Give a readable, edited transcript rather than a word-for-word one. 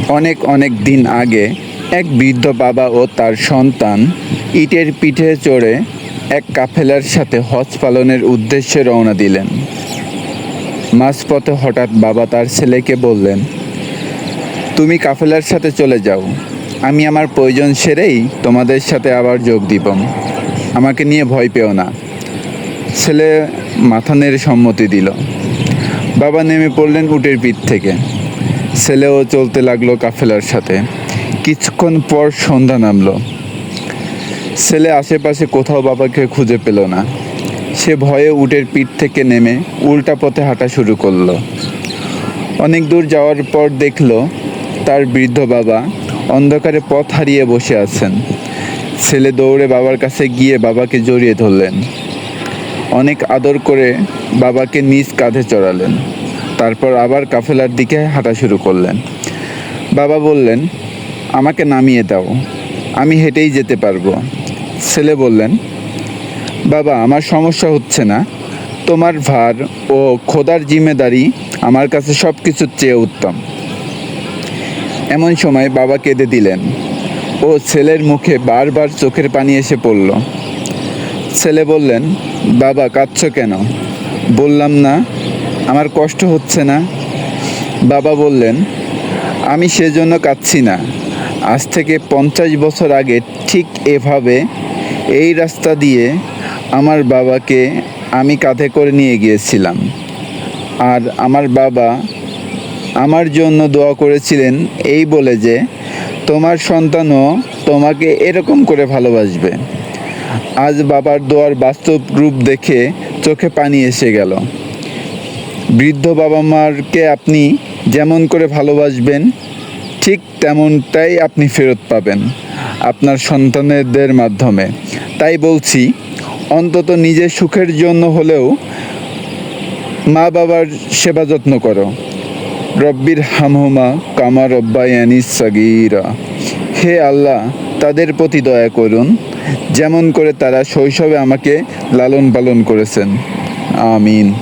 অনেক অনেক দিন আগে এক বৃদ্ধ বাবা ও তার সন্তান ইটের পিঠে চড়ে এক কাফেলার সাথে হজ পালনের উদ্দেশ্যে রওনা দিলেন। মাঝপথে হঠাৎ বাবা তার ছেলেকে বললেন, তুমি কাফেলার সাথে চলে যাও, আমি আমার প্রয়োজন সেরেই তোমাদের সাথে আবার যোগ দিব, আমাকে নিয়ে ভয় পেও না। ছেলে মাথা নেড়ে সম্মতি দিল। বাবা নেমে পড়লেন উটের পিঠ থেকে। ছেলেও চলতে লাগলো কাফেলার সাথে। কিছুক্ষণ পর সন্ধ্যা নামলো। ছেলে আশেপাশে কোথাও বাবাকে খুঁজে পেল না। সে ভয়ে উটের পিঠ থেকে নেমে উল্টা পথে হাঁটা শুরু করলো। অনেক দূর যাওয়ার পর দেখলো তার বৃদ্ধ বাবা অন্ধকারে পথ হারিয়ে বসে আছেন। ছেলে দৌড়ে বাবার কাছে গিয়ে বাবাকে জড়িয়ে ধরলেন। অনেক আদর করে বাবাকে নিজ কাঁধে চড়ালেন। তারপর আবার কাফেলার দিকে হাঁটা শুরু করলেন। বাবা বললেন, আমাকে নামিয়ে দাও, আমি হেঁটেই যেতে পারবো। ছেলে বললেন, বাবা আমার সমস্যা হচ্ছে না, তোমার ভার ও খোদার জিম্মেদারি আমার কাছে সব কিছুর চেয়ে উত্তম। এমন সময় বাবা কেঁদে দিলেন ও ছেলের মুখে বারবার চোখের পানি এসে পড়ল। ছেলে বললেন, বাবা কাঁদছো কেন? বললাম না আমার কষ্ট হচ্ছে না। বাবা বললেন, আমি সেজন্য কাঁদছি না। আজ থেকে 50 বছর আগে ঠিক এভাবে এই রাস্তা দিয়ে আমার বাবাকে আমি কাঁধে করে নিয়ে গিয়েছিলাম। আর আমার বাবা আমার জন্য দোয়া করেছিলেন এই বলে যে তোমার সন্তানও তোমাকে এরকম করে ভালোবাসবে। আজ বাবার দোয়ার বাস্তব রূপ দেখে চোখে পানি এসে গেল। বৃদ্ধ বাবা মারকে আপনি যেমন করে ভালোবাসবেন ঠিক তেমনটাই আপনি ফেরত পাবেন আপনার সন্তানদের মাধ্যমে। তাই বলছি, অন্তত নিজের সুখের জন্য হলেও মা বাবার সেবা যত্ন করো। রব্বির হামহুমা কামা রব্বায়ানি সাগীরা। হে আল্লাহ, তাদের প্রতি দয়া করুন যেমন করে তারা শৈশবে আমাকে লালন পালন করেছেন। আমিন।